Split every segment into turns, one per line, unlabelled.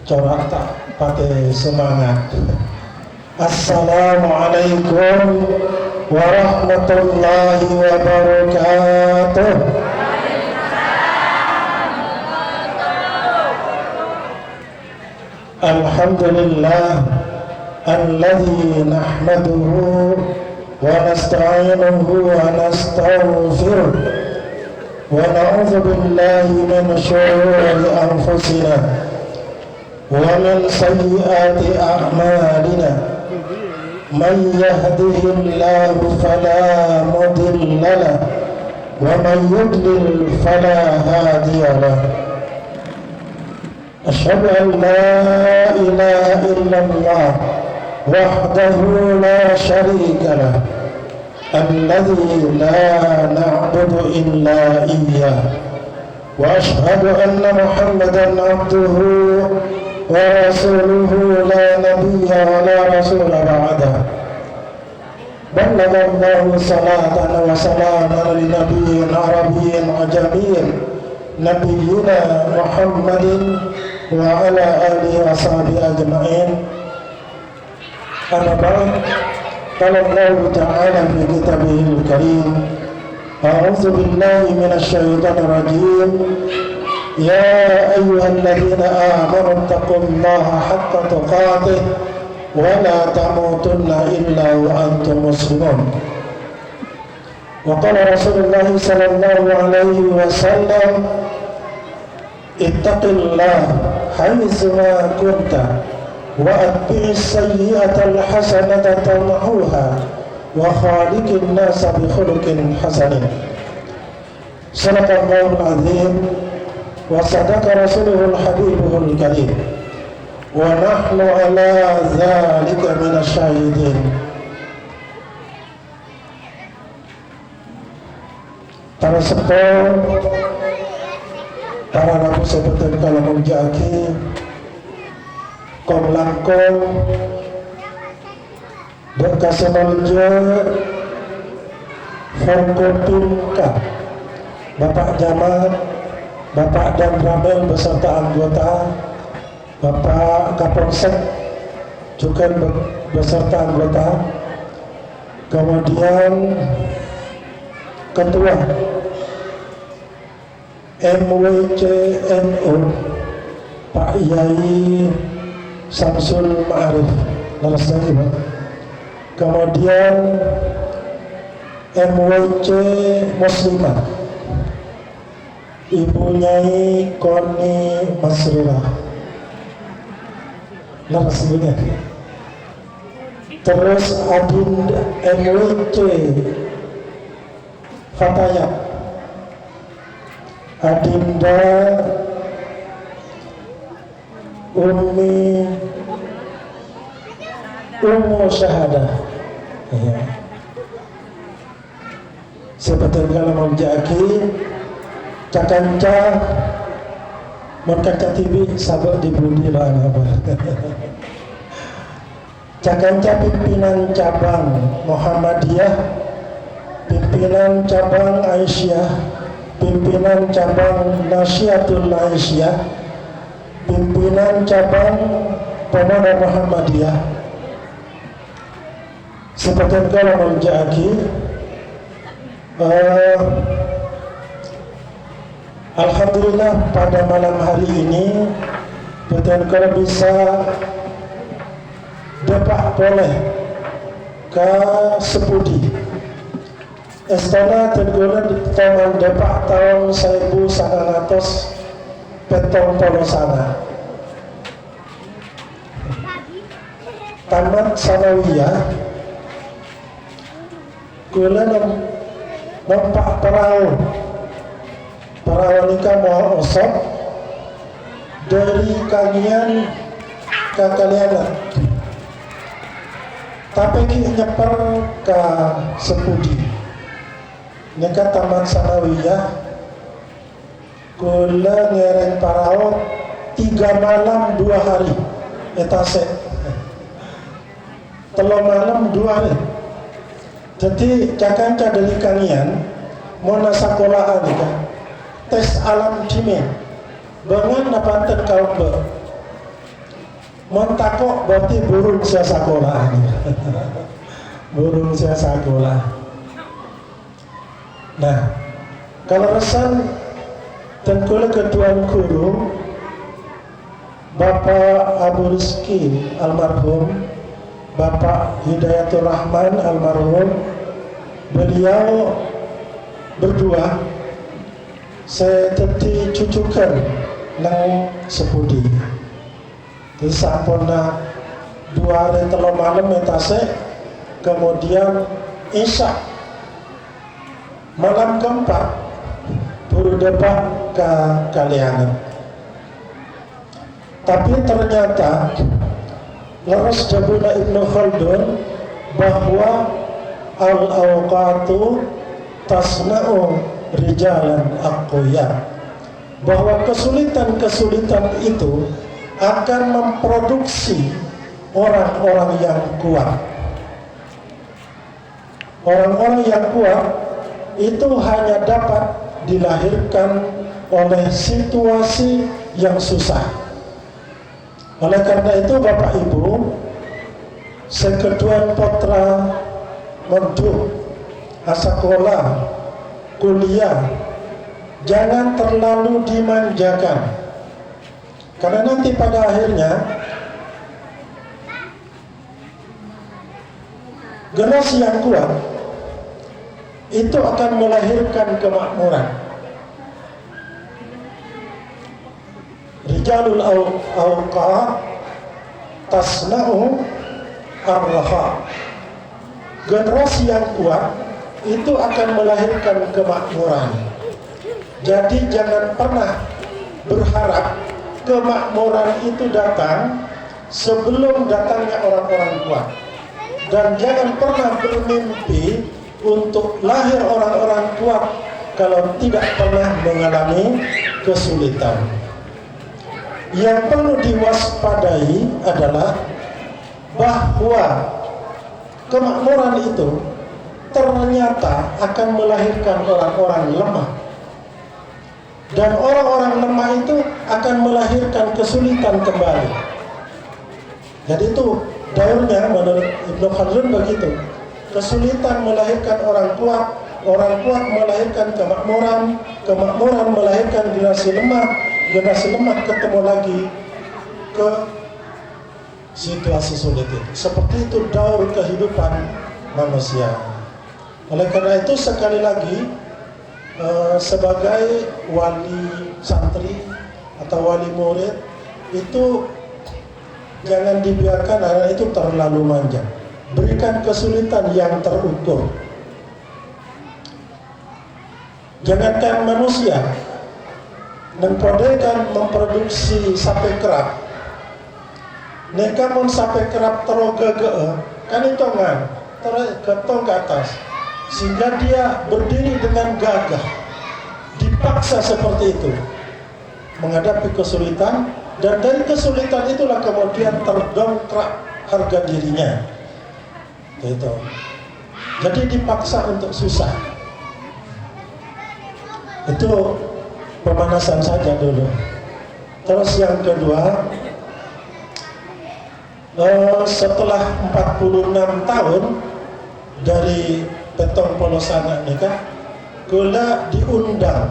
corak tak pakai semangat. Assalamualaikum warahmatullahi wabarakatuh. Alhamdulillah alladzi nahmaduhu wa nasta'inuhu wa nastaghfiruh wa na'udzu billahi min shururi anfusina wa min sayyiati a'malina. Man yahdihillahu fala mudilla lahu wa man yudlil fala hadiya lahu. أشهد أن لا إله إلا الله وحده لا شريك له الذي لا نعبد إلا إياه وأشهد أن محمدا عبده ورسوله لا نبي ولا رسول بعده بلغ الله صلاة وسلاما لنبي عربي عجمي نبينا محمد وعلى آله وصحبه أجمعين. أما بعد قال الله تعالى في كتابه الكريم أعوذ بالله من الشيطان الرجيم يا أيها الذين آمنوا اتقوا الله حق تقاته ولا تموتن إلا وأنتم مسلمون. وقال رسول الله صلى الله عليه وسلم اتق الله حيثما كنت وأتبع السيئة الحسنة تمحوها وخالق الناس بخلق حسن. صدق الله العظيم وصدق رسوله الحبيب الكريم ونحن على ذلك من الشاهدين. Para sepuh, para nabi sebutan kalau menjaki kom langkong berkasenolja Forkopimka, Bapak Jamat, Bapak dan Ramel beserta anggota, Bapak Kapolsek juga beserta anggota, kemudian Ketua MWCNU Pak Yai Samsul Ma'arif Narasani, kemudian MWC Muslimah Ibu Nyai Koni Masrurah Narasaninya, terus Adin MWC Fatayat Adinda Ummu Syahadah ya. Seperti kalau menjaki cakanca menkaca TV sabar dibudi lah cakanca pimpinan cabang Muhammadiyah, pimpinan cabang Aisyah, pimpinan cabang Nasyiatul Aisyah, pimpinan cabang Pemuda Muhammadiyah. Seperti kalau menjaki alhamdulillah pada malam hari ini betul kalau bisa dapat boleh ke Sepudi Istana terguna di tahun depan tahun 1900 petong polo sana. Tamat sanawiyah, gula nampak perahu nikah mau osok dari Kangian ke Kalianan, tapi kita nyeper ke Sepudi. Nikah tamat sanawiyah, gula ngereng paraut 3 malam 2 hari, etase 3 malam 2 hari. Jadi cakanca dari Kangian mau sekolah nikah tes alam cimen bangun dapat terkau Montakok berarti burung sia sakola. Burung sia sakola. Nah, kalau resan dan kula ketuan guru Bapak Abu Rizki almarhum, Bapak Hidayatul Rahman almarhum, beliau berdua saya teti cucukan nang sepudi. Terus sampurna 2 hari 3 malam metase, kemudian isya malam keempat buru depak ke Kaliangan. Tapi ternyata leres jabuna Ibnu Khaldun bahwa al-awqatu tasna'u rijalan aqwiya, bahwa kesulitan-kesulitan itu akan memproduksi orang-orang yang kuat. Orang-orang yang kuat itu hanya dapat dilahirkan oleh situasi yang susah. Oleh karena itu Bapak Ibu, sekeduan putra menduk sekolah, kuliah, jangan terlalu dimanjakan, karena nanti pada akhirnya generasi yang kuat itu akan melahirkan kemakmuran. Rijalul awqa tasna'u ar-raha. Generasi yang kuat itu akan melahirkan kemakmuran. Jadi jangan pernah berharap kemakmuran itu datang sebelum datangnya orang-orang kuat. Dan jangan pernah bermimpi untuk lahir orang-orang kuat kalau tidak pernah mengalami kesulitan. Yang perlu diwaspadai adalah bahwa kemakmuran itu ternyata akan melahirkan orang-orang lemah, dan orang-orang lemah itu akan melahirkan kesulitan kembali. Jadi itu daurnya menurut Ibnu Khaldun begitu. Kesulitan melahirkan orang kuat melahirkan kemakmuran, kemakmuran melahirkan generasi lemah ketemu lagi ke situasi sulit itu. Seperti itu daur kehidupan manusia. Oleh karena itu sekali lagi sebagai wali santri atau wali murid itu jangan dibiarkan anak itu terlalu manja. Berikan kesulitan yang terukur. Jangankan manusia, mengkodekan memproduksi sapi kerap. Nekamun sapi kerap terogege, kan itu ketong ke atas, sehingga dia berdiri dengan gagah, dipaksa seperti itu menghadapi kesulitan, dan dari kesulitan itulah kemudian terdongkrak harga dirinya. Gitu. Jadi dipaksa untuk susah. Itu pemanasan saja dulu. Terus yang kedua, setelah 46 tahun dari petong polosana nikah, gula diundang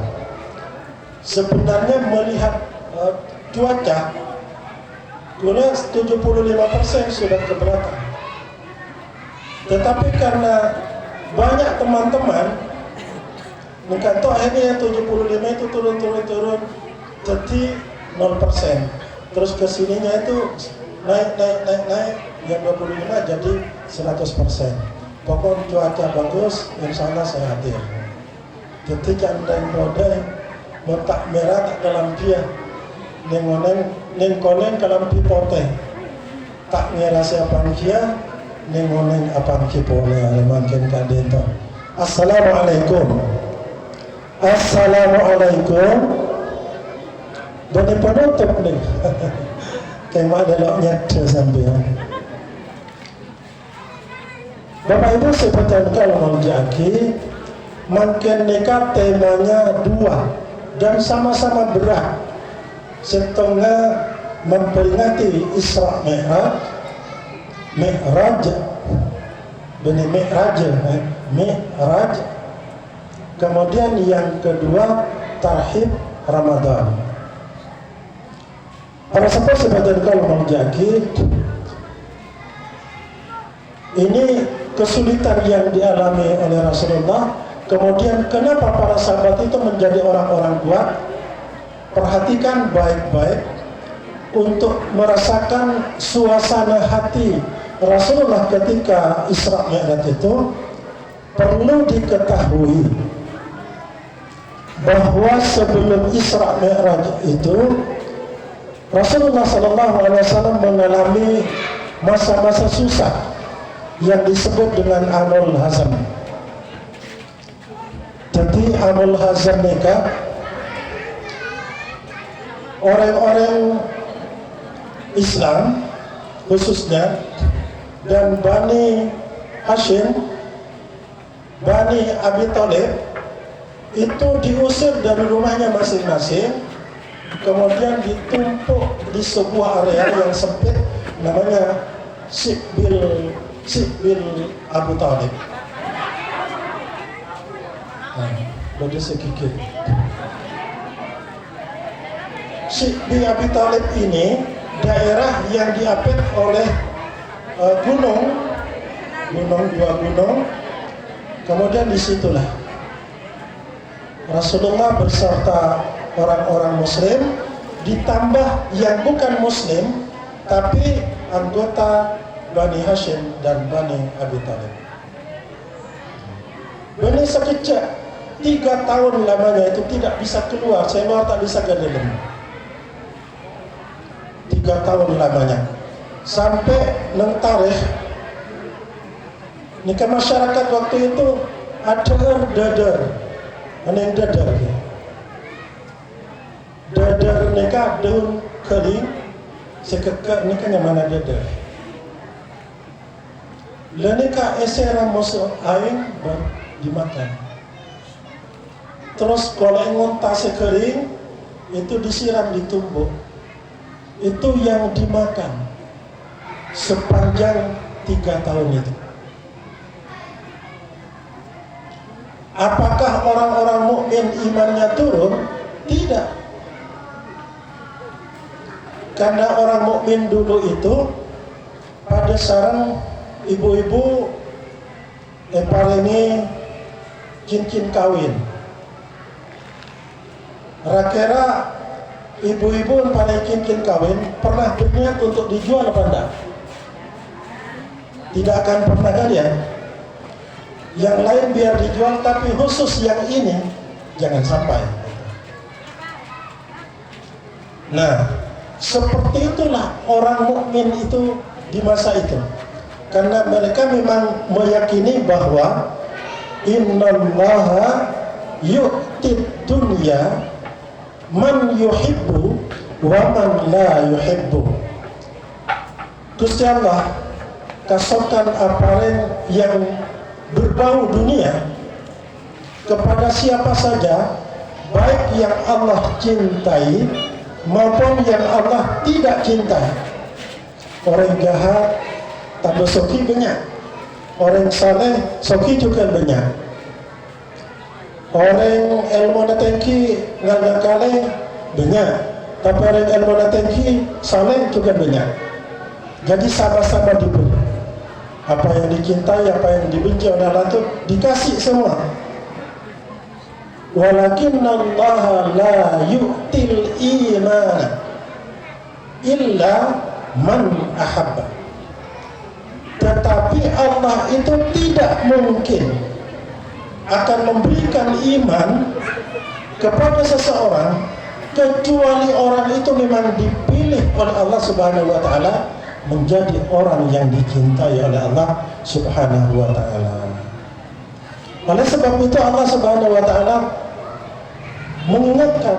sebenarnya melihat cuaca. Gula 75% sudah keberatan, tetapi karena banyak teman-teman mengkantor akhirnya 75 itu turun jadi 0%. Terus kesininya itu naik yang 25 jadi 100%. Pokok cuaca bagus, insya Allah saya hadir. Jadi candang bodai motak merah tak dalam dia nengkoneng kalam pipote tak ngira siapa kia nengoneng apa kipone makin kadento. Assalamualaikum. Assalamualaikum. Bani penutup nih. Kayak ada loknya sampean. Bapak Ibu sebutan kalau mau jaki, makin nikah temanya 2 dan sama-sama berat. Setengah memperingati Isra Mi'raj, Mi'raj. Kemudian yang kedua Tarhib Ramadan. Para sahabat sebagian kaum menjadi ini kesulitan yang dialami oleh Rasulullah. Kemudian kenapa para sahabat itu menjadi orang-orang kuat? Perhatikan baik-baik untuk merasakan suasana hati Rasulullah ketika Isra Mi'raj itu. Perlu diketahui bahwa sebelum Isra Mi'raj itu Rasulullah SAW mengalami masa-masa susah yang disebut dengan Amul Hazan. Jadi Amul Hazan mereka orang-orang Islam khususnya dan Bani Hashim, Bani Abi Thalib itu diusir dari rumahnya masing-masing, kemudian ditumpuk di sebuah area yang sempit namanya Sikbil Abu Thalib. Bagi sedikit. Sikbil Abi Thalib ini daerah yang diapit oleh dua gunung. Kemudian disitulah Rasulullah beserta orang-orang Muslim ditambah yang bukan Muslim tapi anggota Bani Hashim dan Bani Abi Thalib. Bani sekejap 3 tahun lamanya itu tidak bisa keluar, keluar tak bisa ke dalam. 3 tahun lamanya sampai nang tarikh nikah masyarakat waktu itu ada dadar, yang dadar ya. Dadar nikah daun kering, sekekak nikahnya mana dadar. Lanika eseran masuk air baru dimakan. Terus kalau ngontak sekering itu disiram ditumbuk. Itu yang dimakan sepanjang 3 tahun itu. Apakah orang-orang mukmin imannya turun? Tidak. Karena orang mukmin dulu itu pada sarang ibu-ibu paringi cincin kawin. Rakera ibu-ibu yang paling cincin kawin pernah berniat untuk dijual apa enggak? Tidak akan pernah kalian. Yang lain biar dijual, tapi khusus yang ini jangan sampai. Nah, seperti itulah orang mukmin itu di masa itu. Karena mereka memang meyakini bahwa innallaha yu'tid dunya man yuhibbu wa man la yuhibbu. Gusti Allah kasihkan aparel yang berbau dunia kepada siapa saja, baik yang Allah cintai maupun yang Allah tidak cintai. Orang jahat tambah soki banyak, orang saleh soki juga banyak. Orang ilmu natengki ngagakale banyak, tapi orang ilmu natengki saleh juga banyak. Jadi sama-sama diberi. Apa yang dicintai, apa yang dibenci oleh Allah itu dikasih semua. Walakinnallaha la yu'til imana illa man ahabba. Tetapi Allah itu tidak mungkin akan memberikan iman kepada seseorang kecuali orang itu memang dipilih oleh Allah Subhanahu wa taala menjadi orang yang dicintai oleh Allah Subhanahu wa taala. Oleh sebab itu Allah Subhanahu wa taala mengingatkan,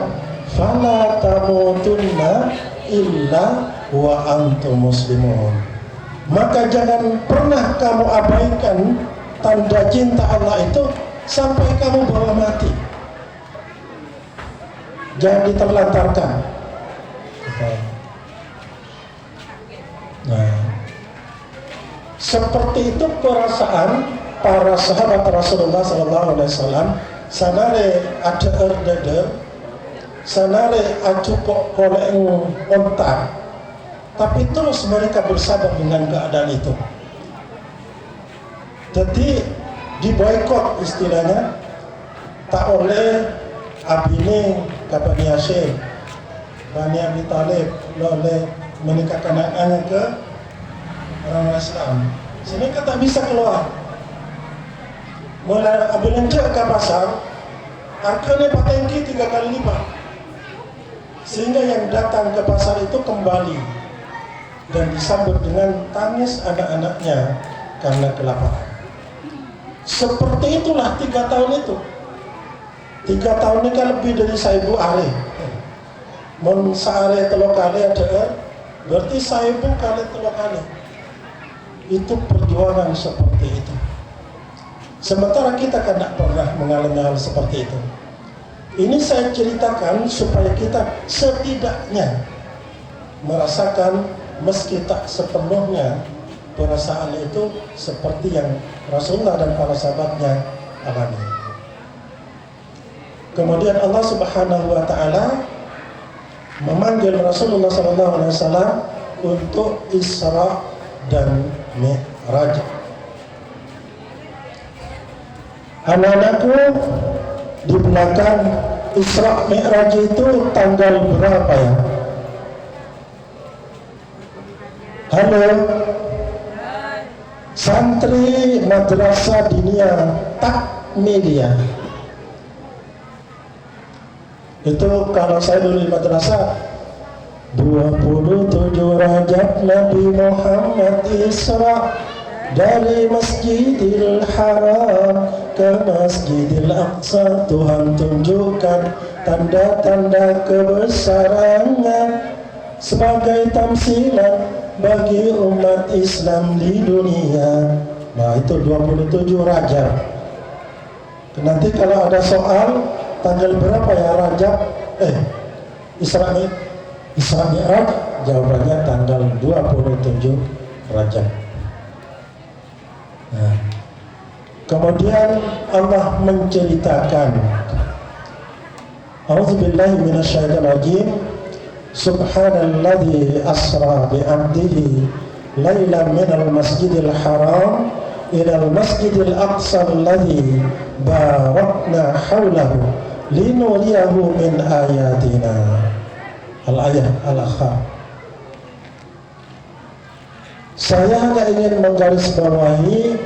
fala tamutunna illa wa antum muslimun. Maka jangan pernah kamu abaikan tanda cinta Allah itu sampai kamu bawa mati. Jangan diterlantarkan. Nah, seperti itu perasaan para sahabat Rasulullah SAW. Sanare ada erdeder, sanare acupok koleng ontak, tapi terus mereka bersabar dengan keadaan itu. Jadi diboykot istilahnya, tak oleh abine Bani Hashim, Bani Abi Thalib, oleh menikahkan anaknya ke orang Islam. Sini tak bisa keluar. Mulai abelencak ke pasar, harganya patengki 3 kali lipat. Sehingga yang datang ke pasar itu kembali dan disambut dengan tangis anak-anaknya karena kelaparan. Seperti itulah 3 tahun itu. 3 tahun ini kan lebih dari 1000 hari. Mon sehari 3 kali ada, berarti 1000 kali 3 kali. Itu perjuangan seperti itu. Sementara kita kan tidak pernah mengalami hal seperti itu. Ini saya ceritakan supaya kita setidaknya merasakan meski tak sepenuhnya perasaan itu seperti yang Rasulullah dan para sahabatnya alami. Kemudian Allah Subhanahu wa taala memanggil Rasulullah SAW untuk Isra dan Mi'raj. Anak-anakku, di belakang Isra Mi'raj itu tanggal berapa ya? Halo? Santri Madrasah Diniyah Takmiliyah. Itu kalau saya dulu di madrasah 27 Rajab Nabi Muhammad Isra dari Masjidil Haram ke Masjidil Aqsa. Tuhan tunjukkan tanda-tanda kebesarannya sebagai tamsilan bagi umat Islam di dunia. Nah, itu 27 Rajab. Nanti kalau ada soal tanggal berapa ya Rajab? Isra Mi'raj, jawabannya tanggal 27 Rajab. Nah, kemudian Allah menceritakan, A'udzubillahi minasyaitonirrajim. Subhanalladzi asra bi'abdihi lailan minal masjidil haram ilal masjidil aqsa alladzi barakna haulahu linuriyahu min ayatina. Al-ayat al-akhir. Saya hanya ingin menggarisbawahi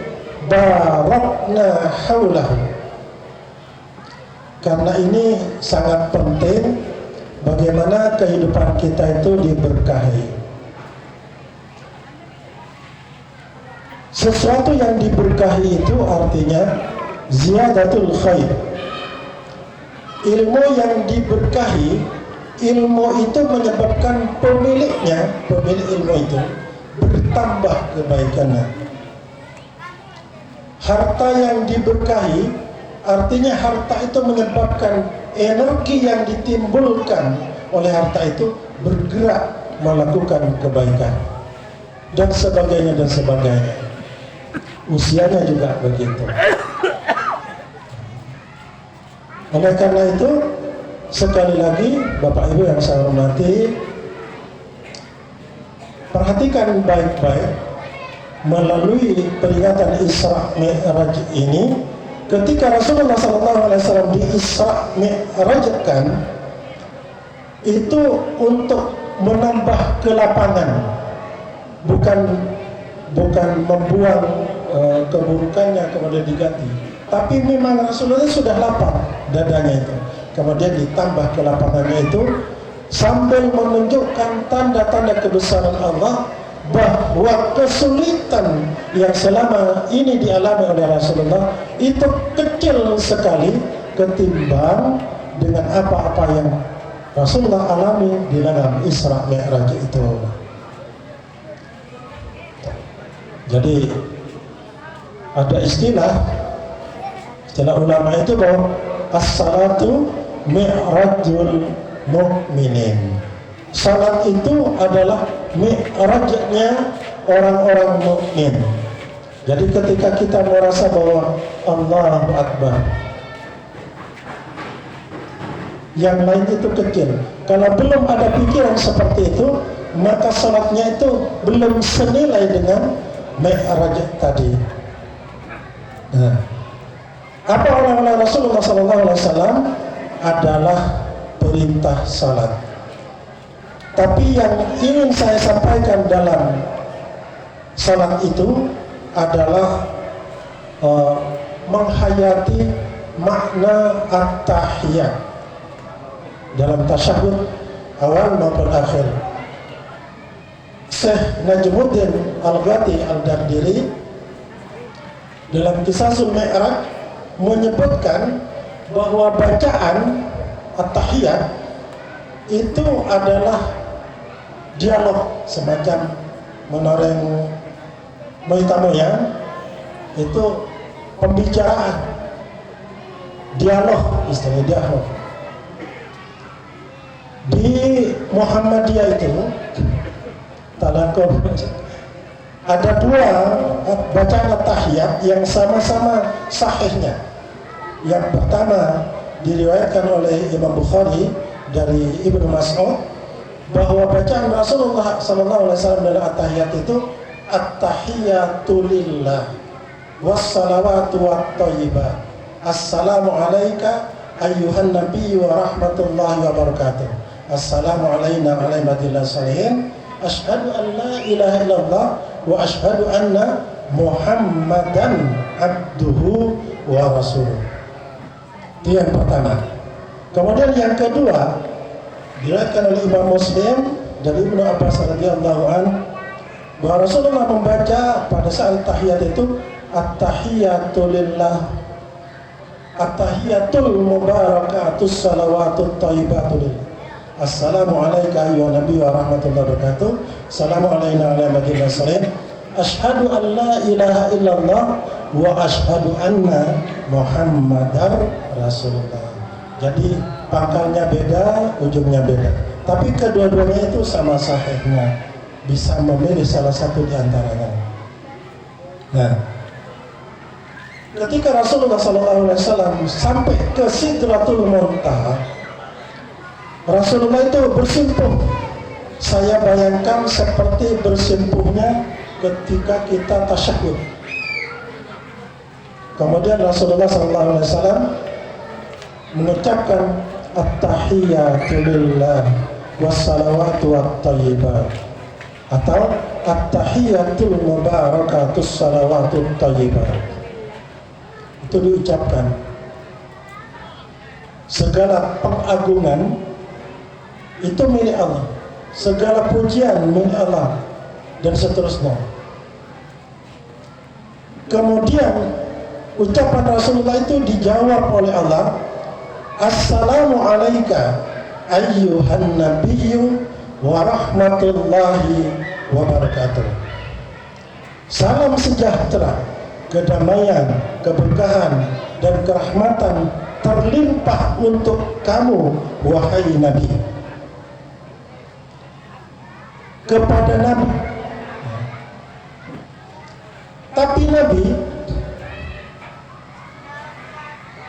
barakna haulahu, karena ini sangat penting bagaimana kehidupan kita itu diberkahi. Sesuatu yang diberkahi itu artinya ziyadatul khair. Ilmu yang diberkahi, ilmu itu menyebabkan pemiliknya, pemilik ilmu itu bertambah kebaikannya. Harta yang diberkahi artinya harta itu menyebabkan energi yang ditimbulkan oleh harta itu bergerak melakukan kebaikan dan sebagainya dan sebagainya. Usianya juga begitu. Oleh karena itu, sekali lagi Bapak Ibu yang saya hormati, perhatikan baik-baik melalui peringatan Isra Mi'raj ini. Ketika Rasulullah SAW di Isra Mi'rajkan, itu untuk menambah kelapangan, bukan membuang keburukannya kemudian diganti, tapi memang Rasulullah sudah lapang dadanya itu, kemudian ditambah kelapangannya itu sambil menunjukkan tanda-tanda kebesaran Allah, bahwa kesulitan yang selama ini dialami oleh Rasulullah itu kecil sekali ketimbang dengan apa-apa yang Rasulullah alami di dalam Isra Mi'raj itu. Jadi ada istilah ulama itu bahwa as-salatu mi'rajul mu'minin. salat itu adalah mi'rajnya orang-orang mukmin. Jadi ketika kita merasa bahwa Allahu Akbar, yang lain itu kecil. Kalau belum ada pikiran seperti itu, maka salatnya itu belum senilai dengan mi'raj tadi. Nah, apa oleh Rasulullah SAW adalah perintah salat. Tapi yang ingin saya sampaikan dalam salat itu adalah menghayati makna at-tahiyat dalam tasyahud awal maupun akhir. Syekh Najmuddin Al-Ghati Al-Dardiri dalam Qisasul Mi'raj menyebutkan bahwa bacaan at-tahiyat itu adalah dialog, semacam menoreng moyang itu pembicaraan, dialog, istilahnya dialog. Di Muhammadiyah itu ada dua bacaan at-tahiyat yang sama-sama sahihnya. Yang pertama diriwayatkan oleh Imam Bukhari dari Ibnu Mas'ud bahwa bacaan Rasulullah SAW dalam at-tahiyat itu at-tahiyatu lillah wassalawatu wat-thayyibat assalamu alayka ayyuhan nabiyyu wa rahmatullahi wa barakatuh assalamu alayna wa ala ibadillah salihin asyhadu an la ilaha illallah wa asyhadu anna muhammadan abduhu wa rasuluh. Itu yang pertama. Kemudian yang kedua diriwayatkan oleh Imam Muslim dari Ibnu Abbas radhiyallahu anhu bahwa Rasulullah membaca pada saat tahiyat itu at-tahiyatu lillah at-tahiyatul mubarakatus salawatut thayyibatu lillah assalamu alayka ayyuhan nabiy wa rahmatullahi wa barakatuh assalamu alayna wa ala ibadillah salihin asyhadu an la ilaha illallah wa asyhadu anna muhammadar rasulullah. Jadi pangkalnya beda, ujungnya beda, tapi kedua-duanya itu sama sahihnya, bisa memilih salah satu di antaranya. Nah, ketika Rasulullah SAW sampai ke Sidratul Muntaha, Rasulullah itu bersimpuh. Saya bayangkan seperti bersimpuhnya ketika kita tasyahud. Kemudian Rasulullah SAW mengucapkan at-tahiyatu lillah wassalawatu wat-thayyibat atau at-tahiyatul mubarakatus salawatut thayyibat. Itu diucapkan. Segala pengagungan itu milik Allah, segala pujian milik Allah, dan seterusnya. Kemudian ucapan Rasulullah itu dijawab oleh Allah, assalamu alayka ayyuhan nabiyyu wa rahmatullahi wa barakatuh. Salam sejahtera, kedamaian, keberkahan, dan kerahmatan terlimpah untuk kamu, wahai Nabi. Kepada Nabi. Tapi Nabi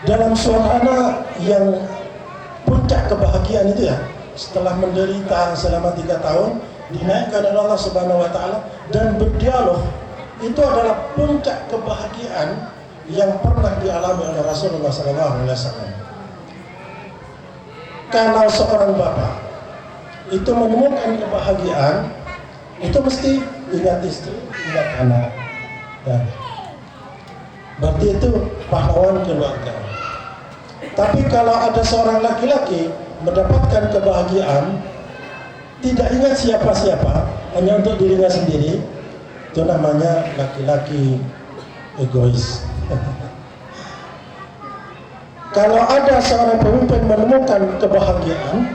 dalam suasana yang puncak kebahagiaan itu ya, setelah menderita selama 3 tahun, dinaikkan oleh Allah Subhanahu wa Ta'ala dan berdialog, itu adalah puncak kebahagiaan yang pernah dialami oleh Rasulullah SAW. Kalau seorang bapak itu menemukan kebahagiaan, itu mesti ingat istri, ingat anak, ya. Berarti itu pahlawan keluarga. Tapi kalau ada seorang laki-laki mendapatkan kebahagiaan, tidak ingat siapa-siapa, hanya untuk dirinya sendiri, itu namanya laki-laki egois. Kalau ada seorang pemimpin menemukan kebahagiaan,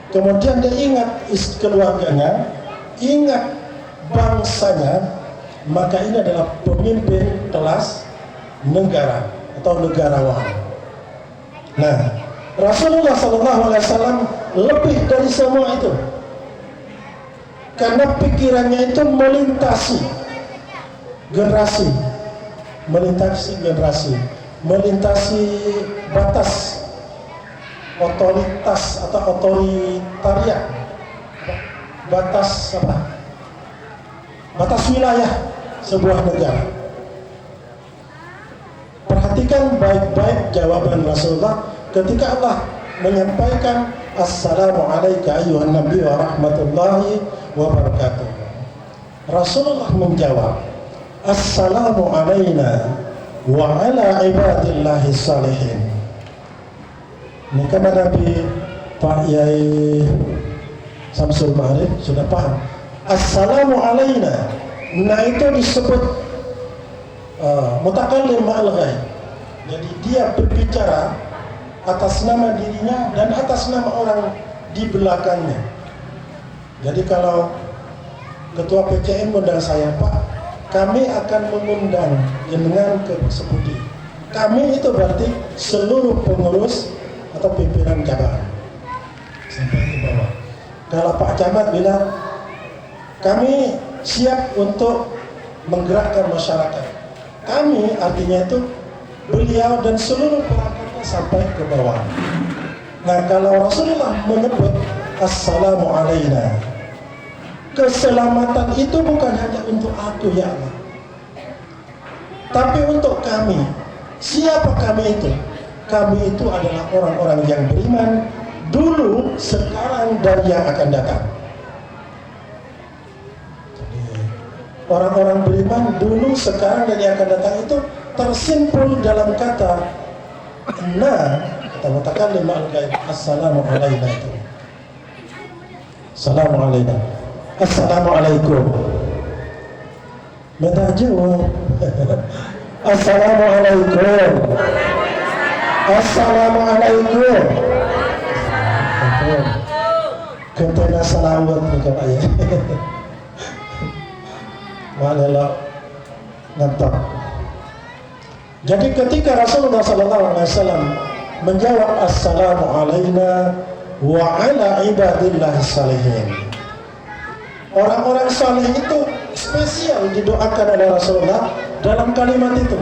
kemudian dia ingat keluarganya, ingat bangsanya, maka ini adalah pemimpin kelas negara atau negarawan. Nah, Rasulullah SAW lebih dari semua itu. karena pikirannya itu melintasi generasi, melintasi batas otoritas atau otoritarian, batas apa? Batas wilayah sebuah negara. Perhatikan baik-baik jawaban Rasulullah ketika Allah menyampaikan Assalamualaikum ayuhan Nabi wa rahmatullahi wa barakatuh. Rasulullah menjawab Assalamu alayna wa ala ibadillahi salihin. Ini kan Nabi Pak Yai Samsul Ma'arif sudah paham. Assalamu alayna. Nah itu disebut mutakallim ma'al ghaib. Jadi dia berbicara atas nama dirinya dan atas nama orang di belakangnya. Jadi kalau Ketua PCM mengundang saya, Pak, kami akan mengundang jenengan ke Sepudi. Kami itu berarti seluruh pengurus atau pimpinan cabang sampai ke bawah. Kalau Pak Camat bilang kami siap untuk menggerakkan masyarakat, kami artinya itu beliau dan seluruh perangkatnya sampai ke bawah. Nah kalau Rasulullah menyebut Assalamu alayna, keselamatan itu bukan hanya untuk aku ya Allah, tapi untuk kami. Siapa kami itu? Kami itu adalah orang-orang yang beriman dulu, sekarang, dan yang akan datang. Orang-orang beriman dulu, sekarang, dan yang akan datang itu tersimpul dalam kata kata mutakallim ma'al ghaib. Assalamu alayna itu. Assalamu alayna. Assalamualaikum. Minta jawab. Assalamualaikum. Assalamualaikum. Kentena salawat bukan ayat. Malah ngantuk. Jadi ketika Rasulullah SAW menjawab Assalamu alayna wa ala ibadillah salihin, orang-orang saleh itu spesial didoakan oleh Rasulullah dalam kalimat itu.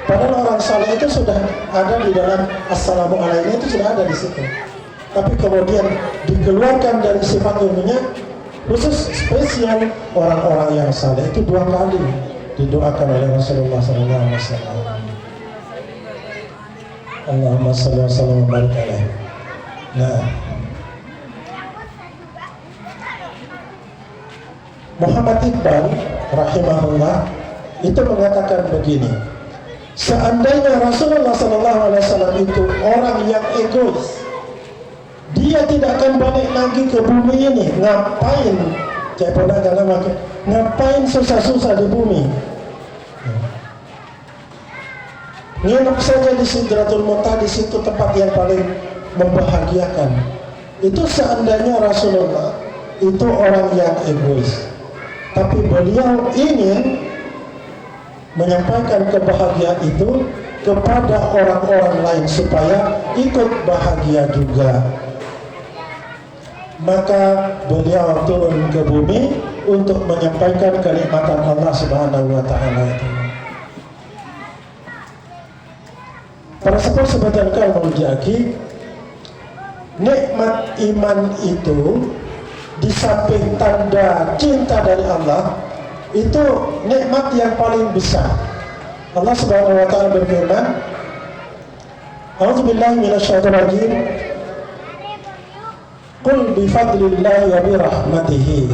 Padahal orang saleh itu sudah ada di dalam Assalamu alayna, itu sudah ada di situ. Tapi kemudian dikeluarkan dari sifat umumnya, khusus spesial orang-orang yang saleh itu 2 kali didoakan oleh Rasulullah SAW. Allahumma salli wa sallam wa barik alaihi. Nah, Muhammad Iqbal rahimahullah itu mengatakan begini, seandainya Rasulullah SAW itu orang yang egois, dia tidak akan balik lagi ke bumi ini. Ngapain? Ngapain susah-susah di bumi? Nginep saja di Sidratul Muntaha, di situ tempat yang paling membahagiakan. Itu seandainya Rasulullah itu orang yang egois, tapi beliau ingin menyampaikan kebahagiaan itu kepada orang-orang lain supaya ikut bahagia juga. Maka beliau turun ke bumi untuk menyampaikan kenikmatan Allah Subhanahu wa Ta'ala itu. Para sepuh sebagian kaum menjadi nikmat iman itu di samping tanda cinta dari Allah, itu nikmat yang paling besar. Allah Subhanahu wa Ta'ala berfirman, A'udzubillahi minasyaitonir rajim. Qul bi fadlillahi wa bi rahmatihi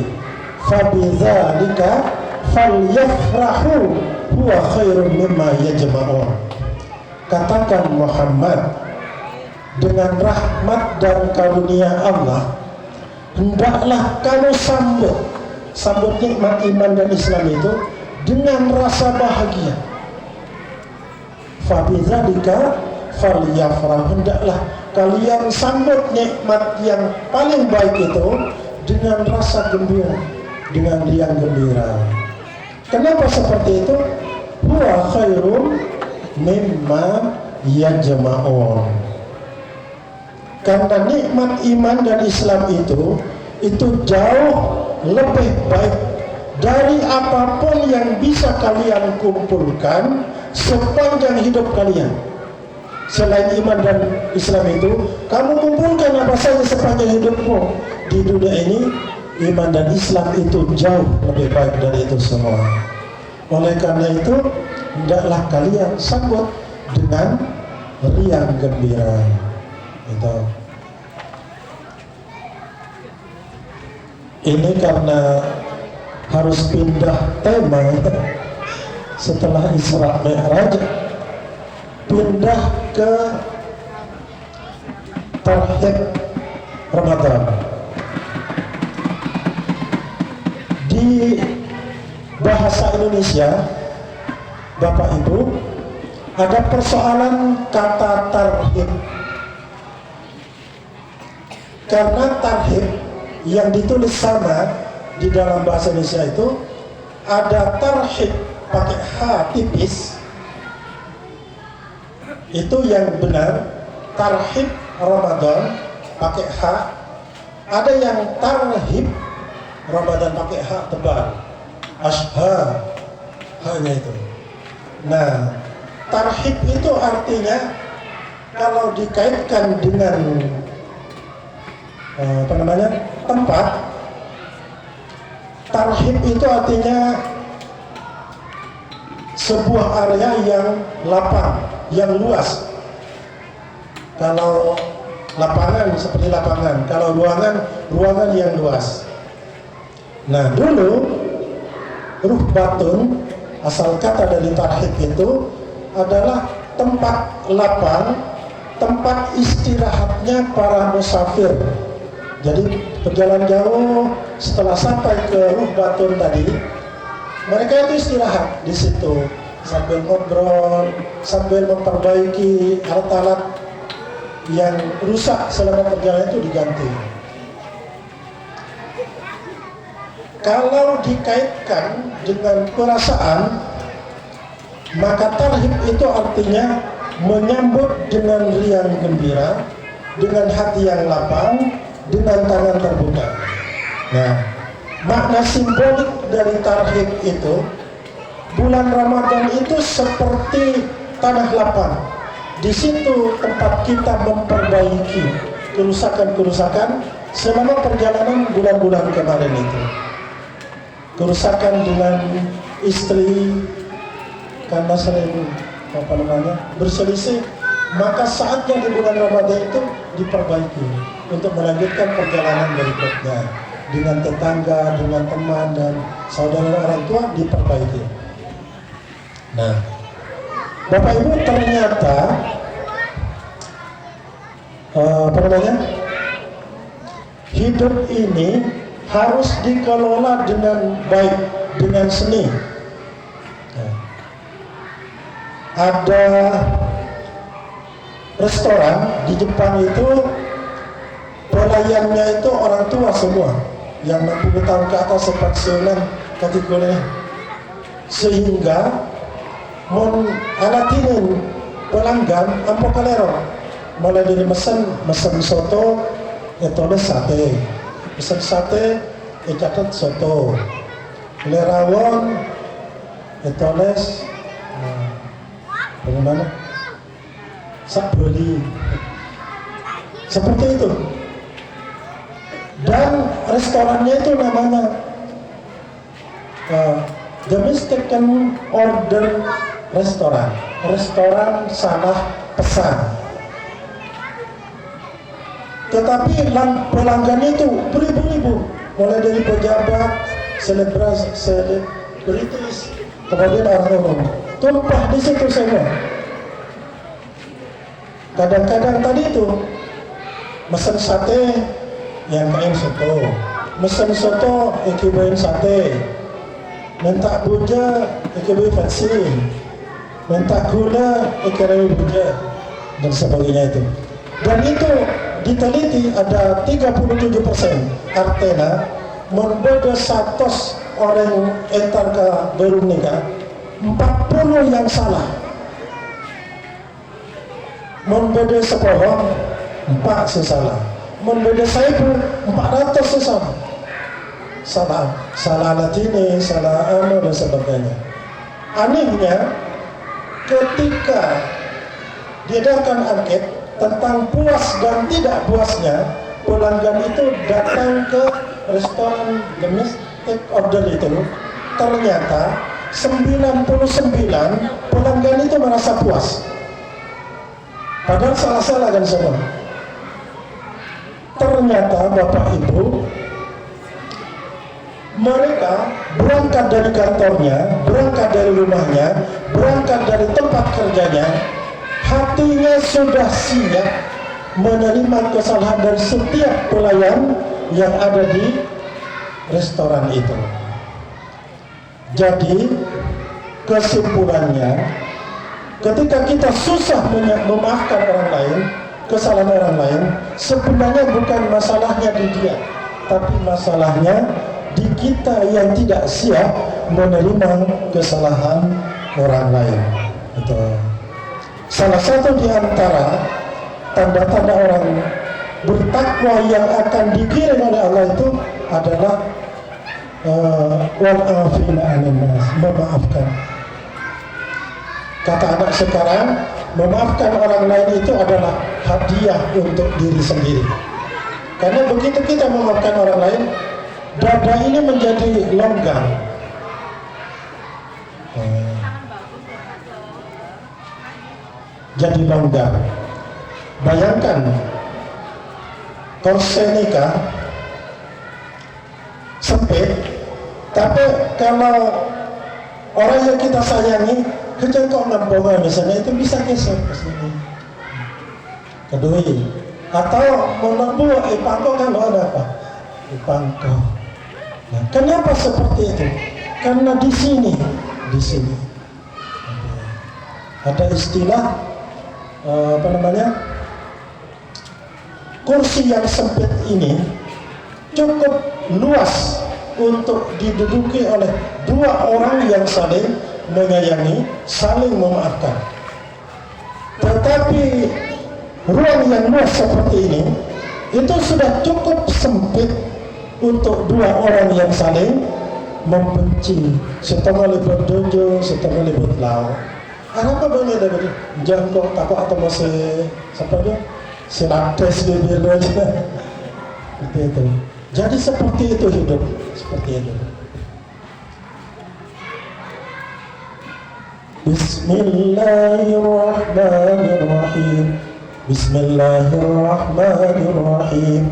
fabidzalika falyafrahu huwa khairum mimma yajma'un. Katakan Muhammad, dengan rahmat dan karunia Allah hendaklah kamu sambut nikmat iman dan Islam itu dengan rasa bahagia. Fabidzalika falyafrah, hendaklah kalian sambut nikmat yang paling baik itu dengan rasa gembira, dengan riang gembira. Kenapa seperti itu? Huwa khairum mimma yajma'un. Karena nikmat iman dan Islam itu itu jauh lebih baik dari apapun yang bisa kalian kumpulkan sepanjang hidup kalian. Selain iman dan Islam itu, kamu kumpulkan apa saja sepanjang hidupmu di dunia ini, iman dan Islam itu jauh lebih baik dari itu semua. Oleh karena itu, hendaklah kalian sambut dengan riang gembira. Itu. Ini karena harus pindah tema setelah Isra Mi'raj, pindah ke tarhib Ramadan. Di bahasa Indonesia, Bapak Ibu, ada persoalan kata tarhib. Karena tarhib yang ditulis sama di dalam bahasa Indonesia itu ada tarhib pakai H tipis, itu yang benar, tarhib Ramadan pakai H. Ada yang tarhib Ramadan pakai H tebal, ashha, hanya itu. Nah, tarhib itu artinya kalau dikaitkan dengan tempat, tarhib itu artinya sebuah area yang lapang, yang luas. Kalau lapangan seperti lapangan, kalau ruangan yang luas. Nah, dulu ruhbatun, asal kata dari tarhib itu adalah tempat lapang, tempat istirahatnya para musafir. Jadi perjalanan jauh, setelah sampai ke ruhbatun tadi, mereka itu istirahat di situ sambil ngobrol, sambil memperbaiki alat-alat yang rusak selama perjalanan itu diganti. Kalau dikaitkan dengan perasaan, maka tarhib itu artinya menyambut dengan riang gembira, dengan hati yang lapang, dengan tangan terbuka. Nah, makna simbolik dari tarhib itu, bulan Ramadan itu seperti tanah lapang. Di situ tempat kita memperbaiki kerusakan-kerusakan selama perjalanan bulan-bulan kemarin itu. Kerusakan dengan istri karena sering berselisih, maka saatnya di bulan Ramadan itu diperbaiki untuk melanjutkan perjalanan berikutnya. Dengan tetangga, dengan teman dan saudara orang tua diperbaiki. Nah, Bapak Ibu, ternyata hidup ini harus dikelola dengan baik, dengan seni. Nah, ada restoran di Jepang itu, pelayannya itu orang tua semua, yang 60 tahun ke atas, pensiunan kategori, sehingga alatinin pelanggan ampo kalero, mulai dari mesen soto, etoles sate, pesen sate, catat soto, lerawon, etoles, bagaimana? Saboli, seperti itu. Dan restorannya itu namanya The Mistaken Order Restoran, restoran salah pesan. Tetapi pelanggan itu beribu-ribu, mulai dari pejabat, selebritis, kemudian orang umum, tumpah di situ semua. Kadang-kadang tadi itu mesen sate, yang main soto, mesen soto, ikibain sate, minta buja, ikibain vaksin, minta gula, ikibain buja, dan sebagainya itu. Dan itu diteliti ada 37% artena membeda 100 orang entar ke baru nikah, 40 yang salah. Membeda 10, 4 salah. membeda 1.400 sesama. Salah alat ini, salah dan sebagainya. Anehnya, ketika diadakan angket tentang puas dan tidak puasnya, pelanggan itu datang ke restoran domestic order itu, ternyata 99 pelanggan itu merasa puas. Padahal salah-salah kan semua. Ternyata Bapak Ibu, mereka berangkat dari kantornya, berangkat dari rumahnya, berangkat dari tempat kerjanya, hatinya sudah siap menerima kesalahan dari setiap pelayan yang ada di restoran itu. Jadi kesimpulannya, ketika kita susah memaafkan orang lain, kesalahan orang lain, sebenarnya bukan masalahnya di dia, tapi masalahnya di kita yang tidak siap menerima kesalahan orang lain. Itu salah satu di antara tanda-tanda orang bertakwa yang akan digiring oleh Allah itu adalah wal-afina 'anil nas, memaafkan. Kata anak sekarang, memaafkan orang lain itu adalah hadiah untuk diri sendiri. Karena begitu kita memaafkan orang lain, dada ini menjadi longgar. Jadi longgar. Bayangkan korset nikah sempit, tapi kalau orang yang kita sayangi kejengkok nampungan misalnya, itu bisa geser ke sini, kedua, atau menempuh ipangko kan ada apa? Ipangko. Nah, kenapa seperti itu? Karena di sini ada istilah kursi yang sempit ini cukup luas untuk diduduki oleh dua orang yang saling menyayangi, saling memaafkan. Tetapi ruang yang luas seperti ini itu sudah cukup sempit untuk dua orang yang saling membenci. Setengah libut dojo, setengah libut lau. Apa banyak dari jangkau apa atau masih siapa dia? Silates bibir aja. Seperti itu. Jadi seperti itu hidup, seperti itu. Bismillahirrahmanirrahim. Bismillahirrahmanirrahim.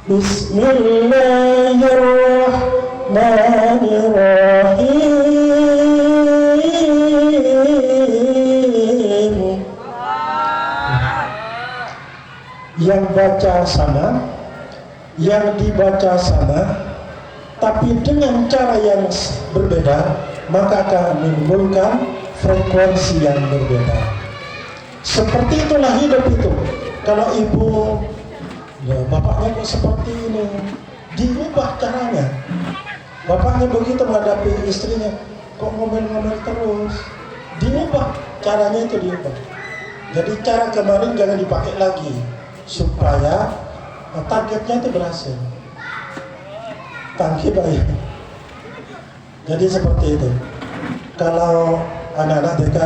Bismillahirrahmanirrahim. Yang baca sama, yang dibaca sama, tapi dengan cara yang berbeda, maka akan menimbulkan frekuensi yang berbeda. Seperti itulah hidup itu. Kalau ibu, ya bapaknya kok seperti ini, diubah caranya. Bapaknya begitu menghadapi istrinya, kok ngomel-ngomel terus, diubah caranya, itu diubah. Jadi cara kemarin jangan dipakai lagi, supaya targetnya itu berhasil. Tangki baik. Jadi seperti itu. Kalau anak-anak TK,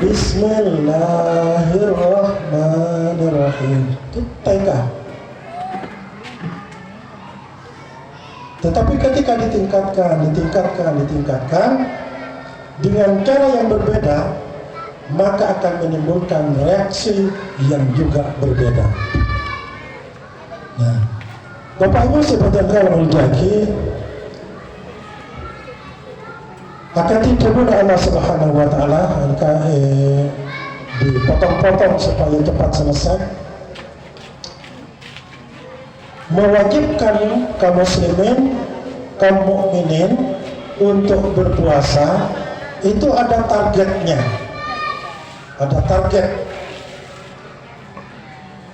Bismillahirrahmanirrahim, itu TK. Tetapi ketika ditingkatkan dengan cara yang berbeda, maka akan menimbulkan reaksi yang juga berbeda. Nah, Bapak Ibu seperti yang lagi akan dituntut Allah Subhanahu wa Ta'ala, dipotong-potong supaya cepat selesai, mewajibkan kaum muslimin, kaum mukminin untuk berpuasa. Itu ada targetnya, ada target.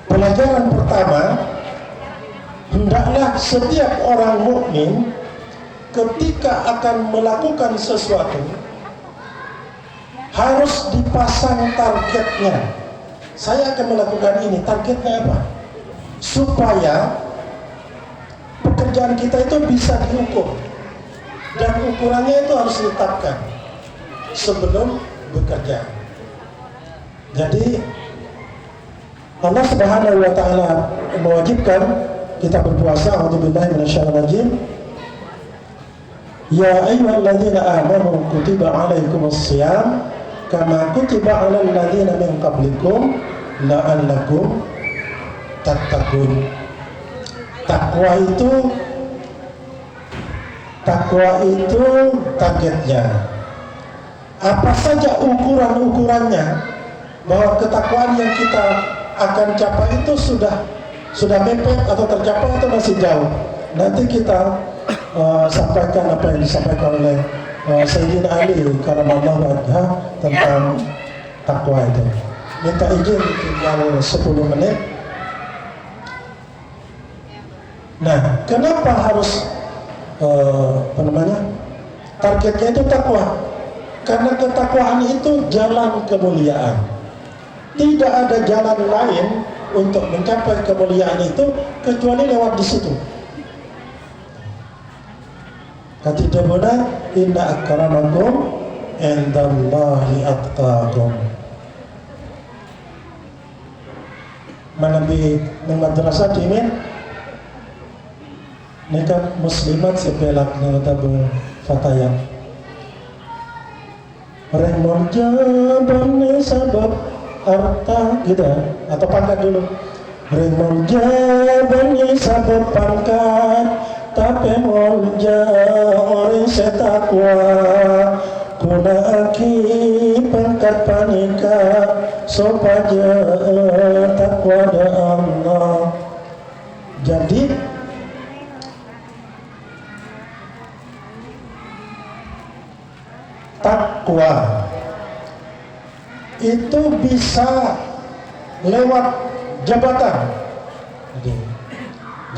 Pelajaran pertama, hendaklah setiap orang mukmin ketika akan melakukan sesuatu harus dipasang targetnya. Saya akan melakukan ini, targetnya apa? supaya pekerjaan kita itu bisa diukur, dan ukurannya itu harus ditetapkan sebelum bekerja. Jadi Allah Subhanahu wa taala mewajibkan kita berpuasa. A'udzubillahi minasyaitonir rajim. Ya ayyuhalladzina amanu kutiba 'alaikumus-shiyam kama kutiba 'alal ladzina min qablikum la'allakum tattaqun. Takwa itu targetnya. Apa saja ukuran-ukurannya, bahwa ketakwaan yang kita akan capai itu sudah mepet atau tercapai atau masih jauh. Nanti kita sampaikan apa yang disampaikan oleh Sayyidina Ali karamallahu wajhah tentang takwa itu. Minta izin tinggal 10 menit. Nah, kenapa harus targetnya itu takwa? Karena ketakwaan itu jalan kemuliaan. Tidak ada jalan lain untuk mencapai kemuliaan itu kecuali lewat di situ. Kata Nabi, inna akramakum indallahi atqakum. Manabi ng madrasah dimin nekat muslimat sepelak na tabu fatayat. Remon jaban ni sabab harta gitu, atau pangkat dulu. Remon jaban ni sabab pangkat, tapi monja orang setakwa. Kuna aki pangkat panika, sopaja takwa da Allah. Jadi takwa itu bisa lewat jabatan.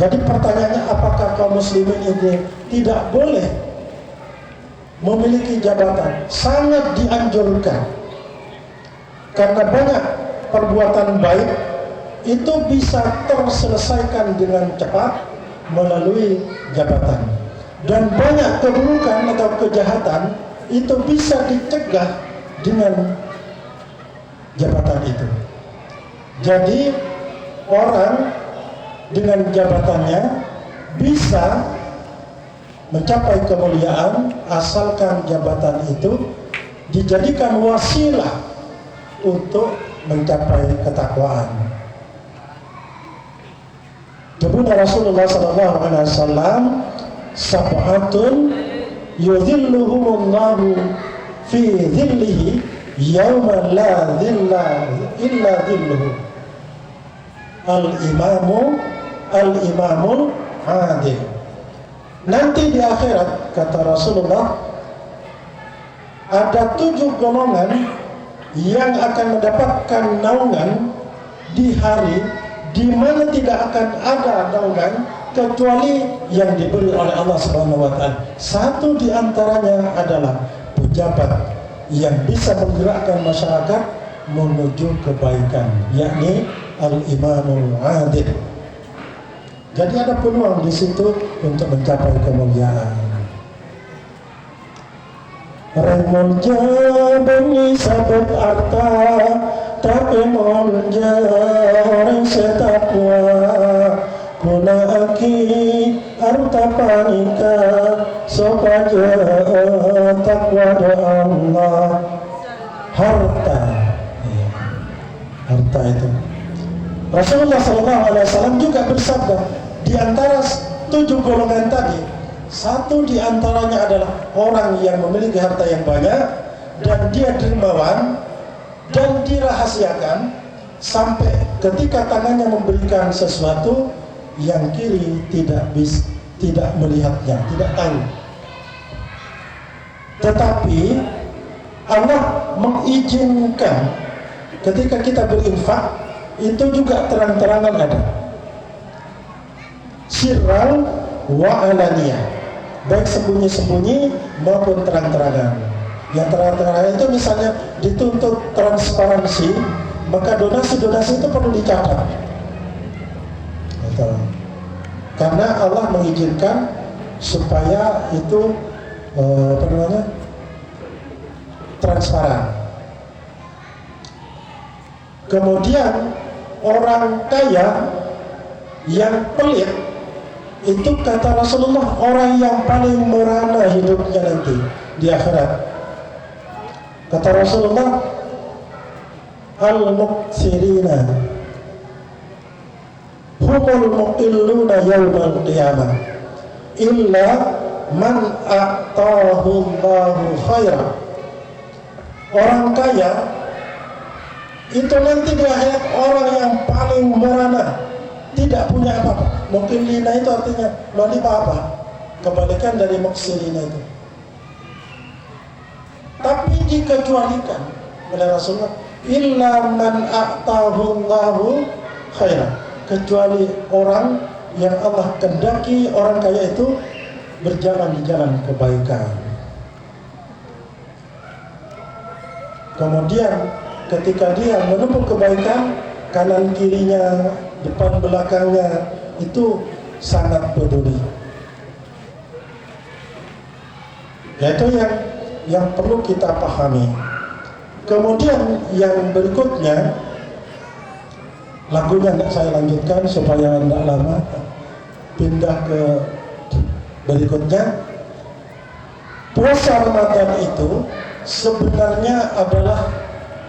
Jadi pertanyaannya, apakah kaum muslimin ini tidak boleh memiliki jabatan? Sangat dianjurkan, karena banyak perbuatan baik itu bisa terselesaikan dengan cepat melalui jabatan, dan banyak keburukan atau kejahatan itu bisa dicegah dengan jabatan itu. Jadi orang dengan jabatannya bisa mencapai kemuliaan asalkan jabatan itu dijadikan wasilah untuk mencapai ketakwaan. Kemudian Rasulullah SAW, sab'atun yudhilluhumullahu fi dhillihi yawma la dhilla illa dhilluhu. Al-imamul adil. Nanti di akhirat, kata Rasulullah, ada 7 golongan yang akan mendapatkan naungan di hari di mana tidak akan ada naungan kecuali yang diberi oleh Allah Subhanahu wa taala. Satu di antaranya adalah pejabat yang bisa menggerakkan masyarakat menuju kebaikan, yakni al-imamul adil. Jadi ada peluang di situ untuk mencapai kemuliaan. Remon jabani sabab arta, tapi monja orang setakwa. Kuna aki arta panika, sopaja takwa da Allah. Harta itu. Rasulullah SAW juga bersabda, di antara 7 golongan tadi, satu di antaranya adalah orang yang memiliki harta yang banyak dan dia dermawan dan dirahasiakan sampai ketika tangannya memberikan sesuatu, yang kiri tidak melihatnya, tidak tahu. Tetapi Allah mengizinkan ketika kita berinfak itu juga terang-terangan ada, sirran wa alaniyah, baik sembunyi-sembunyi maupun terang-terangan. Yang terang-terangan itu misalnya dituntut transparansi, maka donasi-donasi itu perlu dicatat. Karena Allah mengizinkan supaya itu transparan. Kemudian orang kaya yang pelit itu kata Rasulullah orang yang paling merana hidupnya nanti di akhirat. Kata Rasulullah, al-muqsirina humul muqilluna yawmal qiyamah illa man a'tahu Allahu khaira. Orang kaya itu nanti di akhirat orang yang paling merana, tidak punya apa-apa. Muqillina itu artinya mali apa-apa, kebalikan dari muqsirina itu. Tapi dikecualikan oleh Rasulullah, illa man a'tahu Allahu khaira, kecuali orang yang Allah kehendaki orang kaya itu berjalan di jalan kebaikan. Kemudian ketika dia menempuh kebaikan, kanan kirinya, depan belakangnya itu sangat peduli. Itu yang perlu kita pahami. Kemudian yang berikutnya, lagunya tidak saya lanjutkan supaya tidak lama, pindah ke berikutnya. Puasa Ramadan itu sebenarnya adalah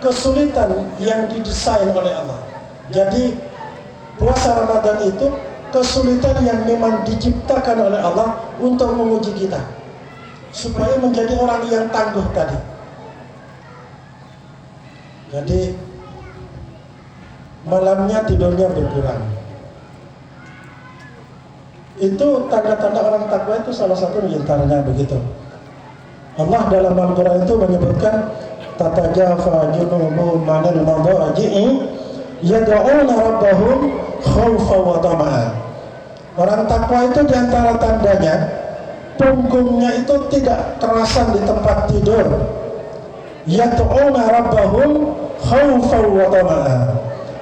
kesulitan yang didesain oleh Allah. Jadi puasa Ramadan itu kesulitan yang memang diciptakan oleh Allah untuk menguji kita, supaya menjadi orang yang tangguh tadi. Jadi malamnya tidurnya berkurang. Itu tanda-tanda orang takwa itu salah satu diantaranya begitu. Allah dalam Al-Quran itu menyebutkan tatajafa junubuhum 'anil madaji'i yad'una rabbahum khaufa wa tama'a. Orang takwa itu diantara tandanya punggungnya itu tidak kerasan di tempat tidur. Yad'una rabbahum khaufa wa tama'a,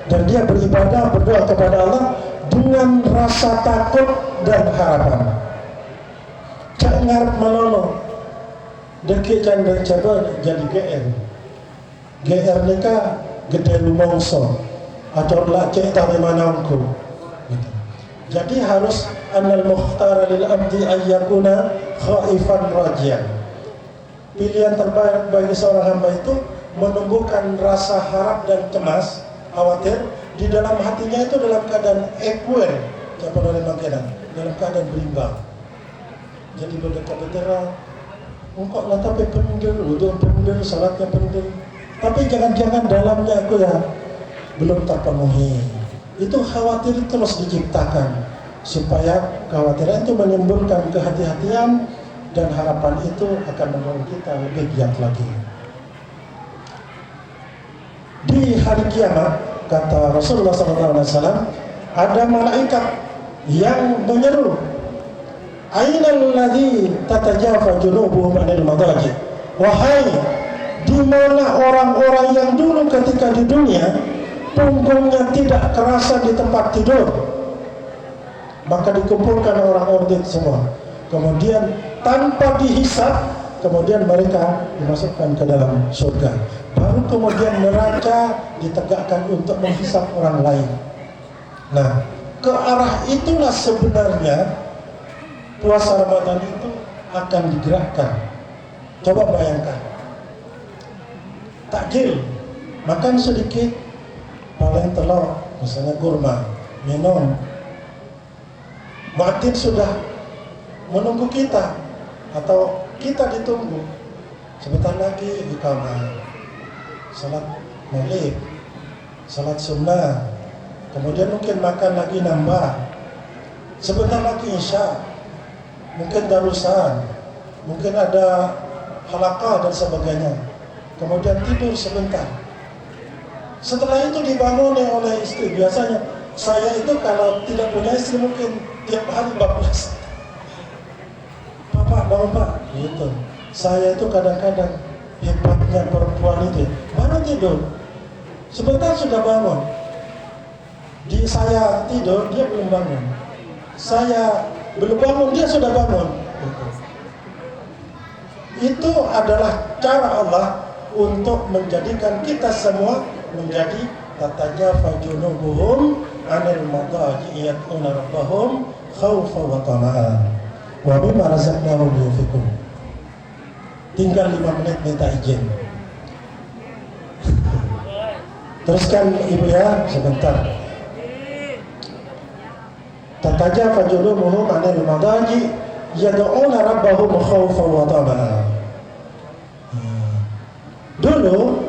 dan dia beribadah, berdoa kepada Allah dengan rasa takut dan harapan. Cak ngarep melolo deki canda coba jadi GR. GR nika gede lumongso atau lacek tari manangku gitu. Jadi harus annal mukhtara lil abdi ayyakuna khaifan rajian. Pilihan terbaik bagi seorang hamba itu menumbuhkan rasa harap dan cemas, khawatir di dalam hatinya itu dalam keadaan equal, siapa oleh makanan, dalam keadaan berimbang. Jadi berdekat-dekat, engkau lah tapi pendil, udah pendil, salatnya pendil, tapi jangan-jangan dalamnya aku ya belum terpenuhi. Itu khawatir terus diciptakan supaya kekhawatiran itu menimbulkan kehati-hatian, dan harapan itu akan membuat kita lebih giat lagi. Di hari kiamat, kata Rasulullah SAW, ada malaikat yang menyeru, ainal ladzi tatajafa junubuhum 'anil madaji. Wahai, di mana orang-orang yang dulu ketika di dunia punggungnya tidak kerasa di tempat tidur? Maka dikumpulkan orang-orang itu semua, kemudian tanpa dihisab, kemudian mereka dimasukkan ke dalam surga. Baru kemudian neraka ditegakkan untuk menghisab orang lain. Nah, ke arah itulah sebenarnya puasa Ramadan itu akan digerakkan. Coba bayangkan, takjil, makan sedikit, paling telur, misalnya kurma, minum. Muadzin sudah menunggu kita, atau kita ditunggu. Sebentar lagi iqamah, salat maghrib, salat sunnah, kemudian mungkin makan lagi nambah. Sebentar lagi isya, mungkin darusan, mungkin ada halaqah dan sebagainya. Kemudian tidur sebentar. Setelah itu dibangun oleh istri. Biasanya saya itu kalau tidak punya istri mungkin tiap hari bablas. Pak, bangun Pak, gitu. Saya itu kadang-kadang hebatnya perempuan itu baru tidur, sebentar sudah bangun. Saya tidur, dia belum bangun. Saya belum bangun, dia sudah bangun. Itu adalah cara Allah untuk menjadikan kita semua menjadi tatajafa junubuhum 'anil madaji yad'una rabbahum khaufan wa tama'an wa mimma razaqnahum yunfiqun. Tinggal 5 menit minta izin. Teruskan Ibu ya, sebentar. Tatajafa junubuhum 'anil madaji yad'una rabbahum khaufan wa tama'an. Dulu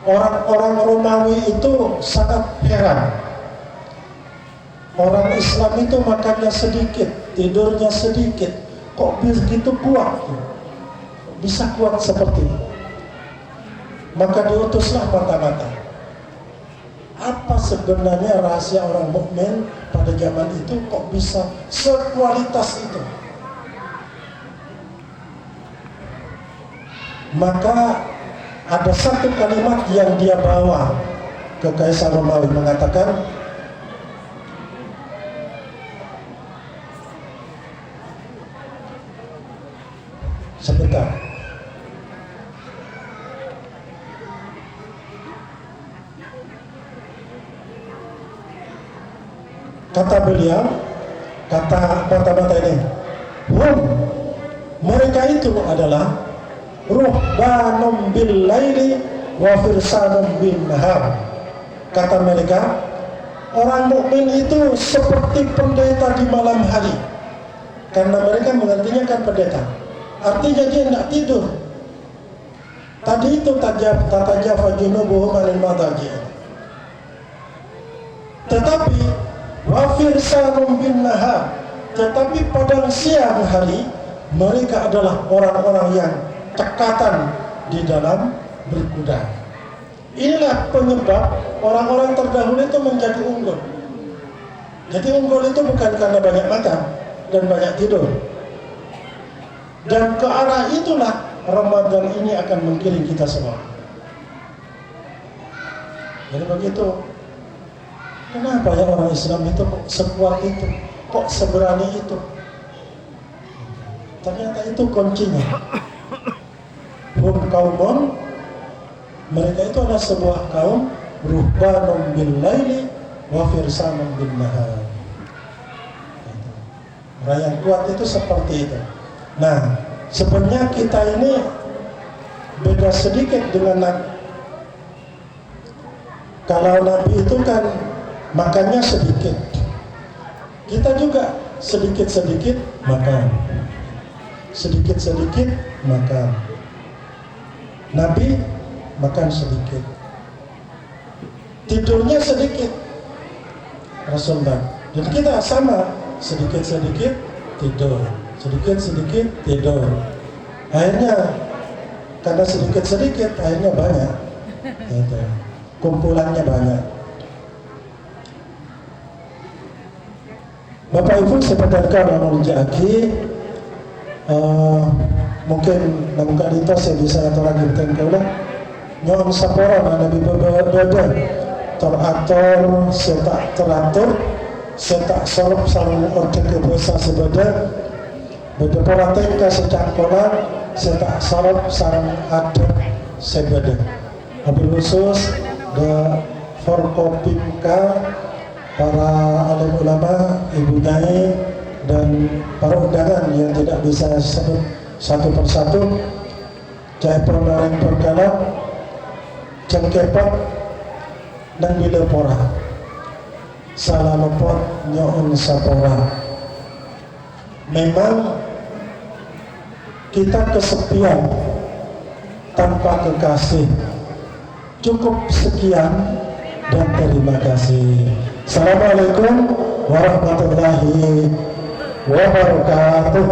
orang-orang Romawi itu sangat heran. Orang Islam itu makannya sedikit, tidurnya sedikit, kok begitu kuat? Bisa kuat seperti itu. Maka diutuslah mata-mata. Apa sebenarnya rahasia orang mukmin pada zaman itu kok bisa sekualitas itu? Maka ada satu kalimat yang dia bawa ke Kaisar Romawi, mengatakan, sebentar, kata beliau, kata mata-mata ini, mereka itu adalah ruhbanum bil laili wa firsanum bin nahar. Kata mereka, orang mukmin itu seperti pendeta di malam hari. Karena mereka mengertinya kan pendeta, artinya dia tidak tidur. Tadi itu tatajafa junubuhum 'anil madaji. Tetapi wa firsanum bin nahar, tetapi pada siang hari mereka adalah orang-orang yang cekatan di dalam berkuda. Inilah penyebab orang-orang terdahulu itu menjadi unggul. Jadi unggul itu bukan karena banyak makan dan banyak tidur. Dan ke arah itulah Ramadan ini akan menggiring kita semua. Jadi begitu. Kenapa ya orang Islam itu kok sekuat itu, kok seberani itu? Ternyata itu kuncinya. Kaumun, mereka itu adalah sebuah kaum ruhbanum bil laili wa firsanum bin nahar. Orang yang kuat itu seperti itu. Nah, sebenarnya kita ini beda sedikit dengan Nabi. Kalau Nabi itu kan makannya sedikit, kita juga sedikit-sedikit makan, sedikit-sedikit makan. Nabi makan sedikit, tidurnya sedikit, Rasulullah. Dan kita sama, sedikit-sedikit tidur, sedikit-sedikit tidur. Akhirnya karena sedikit-sedikit, akhirnya banyak. Gitu. Kumpulannya banyak. Bapak Ibu sebenarkan orang jaki. Mungkin namun kali itu saya bisa atau lagi bertengkar lah. Nyon sapora nabi beda teratur, setak teratur, setak sorop sarung order kebiasa sebeda. Beda pola tengka secak pola, setak sorop sarung adat sebeda. Wabil khusus da Forkopimka, para alim ulama, ibu nyai dan para undangan yang tidak bisa sebut satu persatu. Jaipur Naring Pergalap, Cengkepot dan Bilepora, Salalopot Nyoun Sapora. Memang kita kesepian tanpa kekasih. Cukup sekian dan terima kasih. Assalamualaikum warahmatullahi wabarakatuh.